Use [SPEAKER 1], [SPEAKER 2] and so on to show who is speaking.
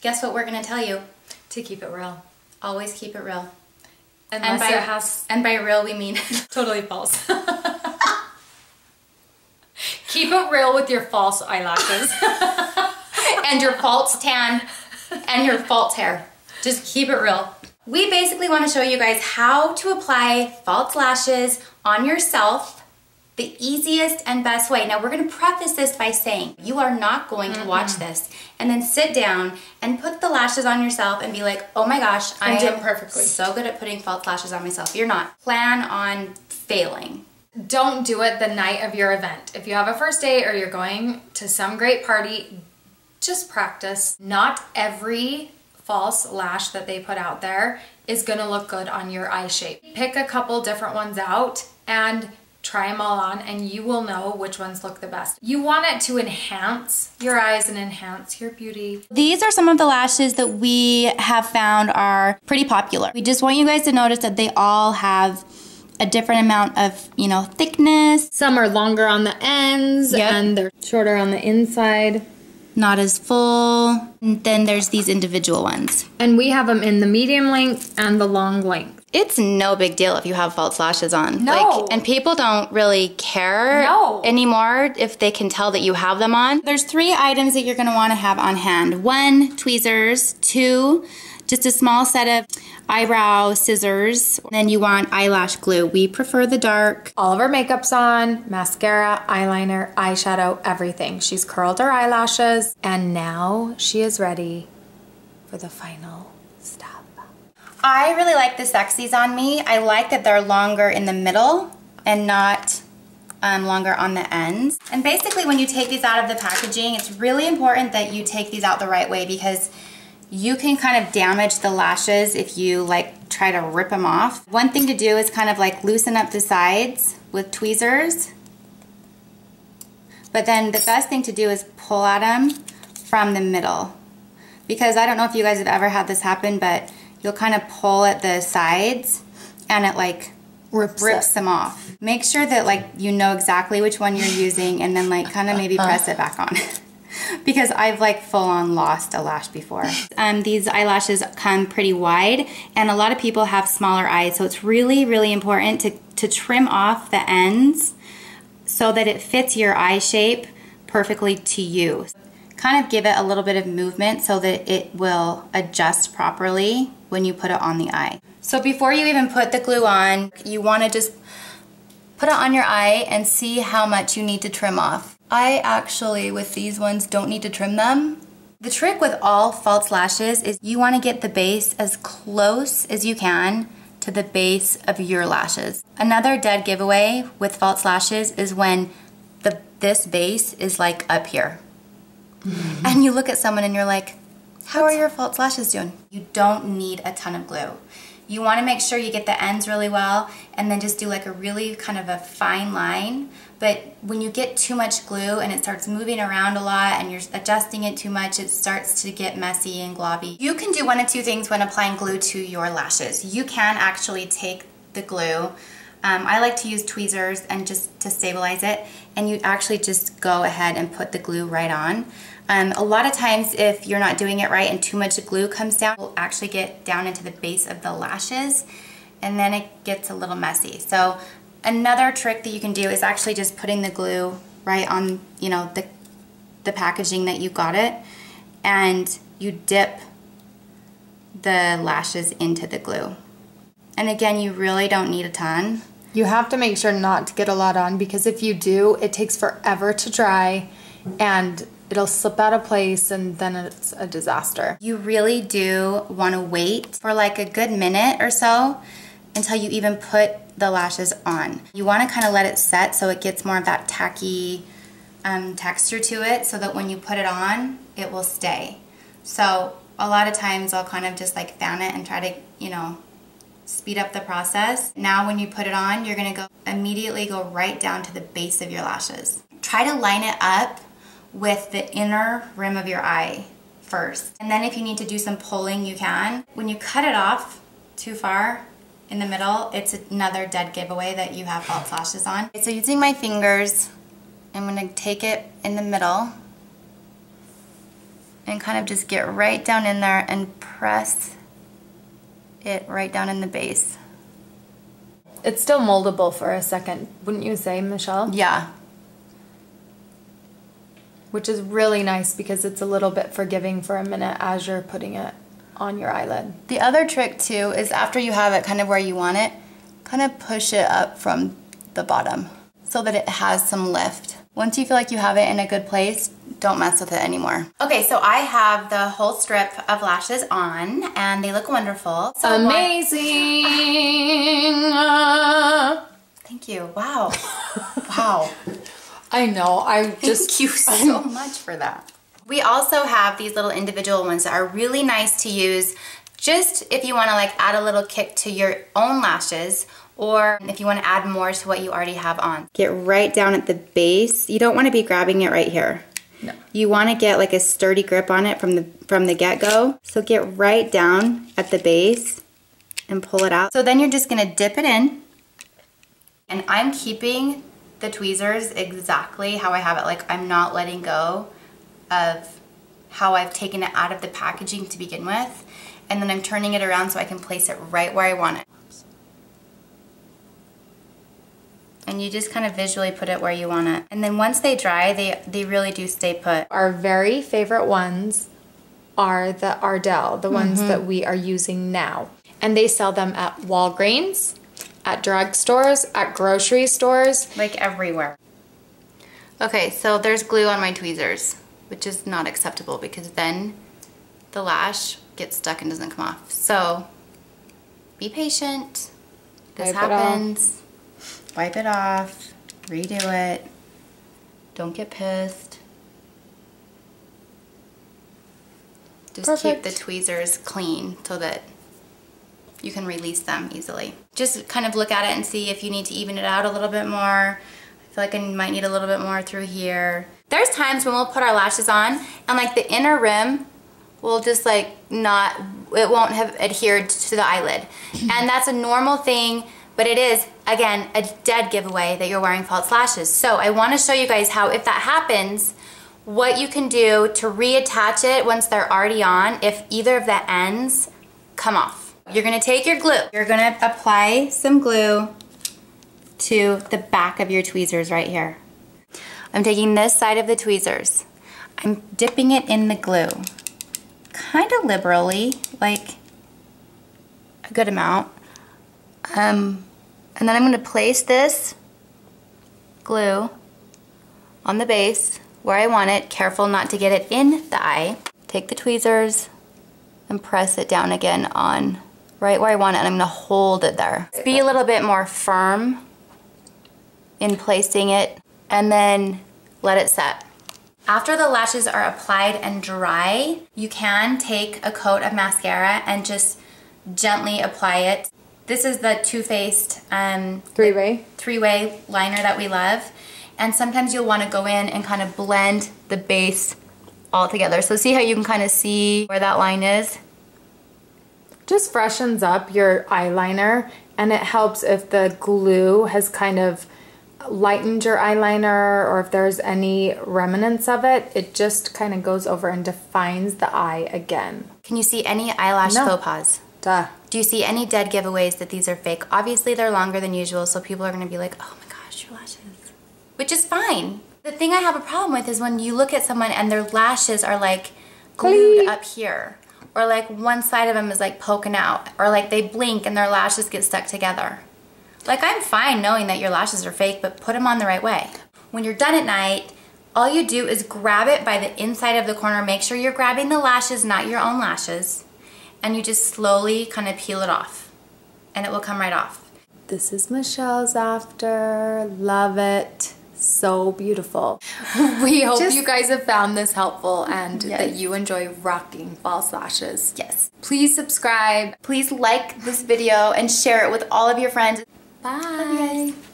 [SPEAKER 1] guess what we're gonna tell you?
[SPEAKER 2] To keep it real.
[SPEAKER 1] Always keep it real.
[SPEAKER 2] And
[SPEAKER 1] by real we mean
[SPEAKER 2] totally false. Keep it real with your false eyelashes.
[SPEAKER 1] and your false tan and your false hair. Just keep it real. We basically want to show you guys how to apply false lashes on yourself the easiest and best way. Now we're going to preface this by saying you are not going to watch this and then sit down and put the lashes on yourself and be like, oh my gosh, I am perfectly so good at putting false lashes on myself. You're not. Plan on failing.
[SPEAKER 2] Don't do it the night of your event. If you have a first date or you're going to some great party, just practice. Not every false lash that they put out there is gonna look good on your eye shape. Pick a couple different ones out and try them all on and you will know which ones look the best. You want it to enhance your eyes and enhance your beauty.
[SPEAKER 1] These are some of the lashes that we have found are pretty popular. We just want you guys to notice that they all have a different amount of, you know, thickness.
[SPEAKER 2] Some are longer on the ends and they're shorter on the inside.
[SPEAKER 1] Not as full. And then there's these individual ones.
[SPEAKER 2] And we have them in the medium length and the long length.
[SPEAKER 1] It's no big deal if you have false lashes on.
[SPEAKER 2] No.
[SPEAKER 1] And people don't really care anymore if they can tell that you have them on. There's 3 items that you're gonna wanna have on hand. 1, tweezers. 2, just a small set of eyebrow scissors. Then you want eyelash glue. We prefer the dark.
[SPEAKER 2] All of her makeup's on, mascara, eyeliner, eyeshadow, everything. She's curled her eyelashes and now she is ready for the final step.
[SPEAKER 1] I really like the sexies on me. I like that they're longer in the middle and not longer on the ends. And basically when you take these out of the packaging, it's really important that you take these out the right way because you can kind of damage the lashes if you like try to rip them off. One thing to do is kind of like loosen up the sides with tweezers. But then the best thing to do is pull at them from the middle. Because I don't know if you guys have ever had this happen, but you'll kind of pull at the sides and it like rips them off. Make sure that like you know exactly which one you're using and then like kind of maybe press it back on. Because I've like full on lost a lash before. These eyelashes come pretty wide and a lot of people have smaller eyes, so it's really, really important to trim off the ends so that it fits your eye shape perfectly to you. Kind of give it a little bit of movement so that it will adjust properly when you put it on the eye. So before you even put the glue on, you want to just put it on your eye and see how much you need to trim off. I actually, with these ones, don't need to trim them. The trick with all false lashes is you want to get the base as close as you can to the base of your lashes. Another dead giveaway with false lashes is when this base is like up here. And you look at someone and you're like, how are your false lashes doing? You don't need a ton of glue. You want to make sure you get the ends really well and then just do like a really kind of a fine line. But when you get too much glue and it starts moving around a lot and you're adjusting it too much, it starts to get messy and globby. You can do one of 2 things when applying glue to your lashes. You can actually take the glue. I like to use tweezers and just to stabilize it, and you actually just go ahead and put the glue right on. A lot of times if you're not doing it right and too much glue comes down, it will actually get down into the base of the lashes and then it gets a little messy. So another trick that you can do is actually just putting the glue right on, you know, the packaging that you got it, and you dip the lashes into the glue. And again, you really don't need a ton.
[SPEAKER 2] You have to make sure not to get a lot on because if you do, it takes forever to dry and it'll slip out of place and then it's a disaster.
[SPEAKER 1] You really do want to wait for like a good minute or so until you even put the lashes on. You want to kind of let it set so it gets more of that tacky texture to it so that when you put it on, it will stay. So a lot of times I'll kind of just like fan it and try to, you know, speed up the process. Now when you put it on, you're going to immediately go right down to the base of your lashes. Try to line it up with the inner rim of your eye first. And then if you need to do some pulling, you can. When you cut it off too far in the middle, it's another dead giveaway that you have false lashes on. So using my fingers, I'm gonna take it in the middle and kind of just get right down in there and press it right down in the base.
[SPEAKER 2] It's still moldable for a second, wouldn't you say, Michelle?
[SPEAKER 1] Yeah.
[SPEAKER 2] Which is really nice because it's a little bit forgiving for a minute as you're putting it on your eyelid.
[SPEAKER 1] The other trick too is after you have it kind of where you want it, kind of push it up from the bottom so that it has some lift. Once you feel like you have it in a good place, don't mess with it anymore. Okay, so I have the whole strip of lashes on and they look wonderful. So
[SPEAKER 2] amazing!
[SPEAKER 1] Thank you. Wow. Wow.
[SPEAKER 2] I know.
[SPEAKER 1] Thank you so much for that. We also have these little individual ones that are really nice to use just if you want to like add a little kick to your own lashes, or if you want to add more to what you already have on. Get right down at the base. You don't want to be grabbing it right here.
[SPEAKER 2] No.
[SPEAKER 1] You want to get like a sturdy grip on it from the get-go. So get right down at the base and pull it out. So then you're just going to dip it in. And I'm keeping the tweezers exactly how I have it. Like I'm not letting go of how I've taken it out of the packaging to begin with. And then I'm turning it around so I can place it right where I want it. And you just kind of visually put it where you want it. And then once they dry, they really do stay put.
[SPEAKER 2] Our very favorite ones are the Ardell, the ones that we are using now. And they sell them at Walgreens, at drugstores, at grocery stores.
[SPEAKER 1] Like everywhere. Okay, so there's glue on my tweezers, which is not acceptable because then the lash gets stuck and doesn't come off. So be patient. This happens. Wipe it off, redo it, don't get pissed. Just keep the tweezers clean so that you can release them easily. Just kind of look at it and see if you need to even it out a little bit more. I feel like I might need a little bit more through here. There's times when we'll put our lashes on and like the inner rim will just like it won't have adhered to the eyelid. And that's a normal thing. But it is, again, a dead giveaway that you're wearing false lashes. So I want to show you guys how, if that happens, what you can do to reattach it once they're already on if either of the ends come off. You're going to take your glue. You're going to apply some glue to the back of your tweezers right here. I'm taking this side of the tweezers. I'm dipping it in the glue. Kind of liberally, like a good amount. And then I'm going to place this glue on the base where I want it. Careful not to get it in the eye. Take the tweezers and press it down again on right where I want it, and I'm going to hold it there. Be a little bit more firm in placing it, and then let it set. After the lashes are applied and dry, you can take a coat of mascara and just gently apply it. This is the Too Faced three-way liner that we love. And sometimes you'll want to go in and kind of blend the base all together. So see how you can kind of see where that line is?
[SPEAKER 2] Just freshens up your eyeliner, and it helps if the glue has kind of lightened your eyeliner, or if there's any remnants of it, it just kind of goes over and defines the eye again.
[SPEAKER 1] Can you see any eyelash faux pas?
[SPEAKER 2] Duh.
[SPEAKER 1] Do you see any dead giveaways that these are fake? Obviously they're longer than usual, so people are going to be like, oh my gosh, your lashes. Which is fine. The thing I have a problem with is when you look at someone and their lashes are like glued up here, or like one side of them is like poking out, or like they blink and their lashes get stuck together. Like, I'm fine knowing that your lashes are fake, but put them on the right way. When you're done at night, all you do is grab it by the inside of the corner. Make sure you're grabbing the lashes, not your own lashes. And you just slowly kind of peel it off, and it will come right off.
[SPEAKER 2] This is Michelle's after. Love it. So beautiful. We hope you guys have found this helpful and that you enjoy rocking false lashes.
[SPEAKER 1] Yes.
[SPEAKER 2] Please subscribe.
[SPEAKER 1] Please like this video and share it with all of your friends.
[SPEAKER 2] Bye.
[SPEAKER 1] Love you guys.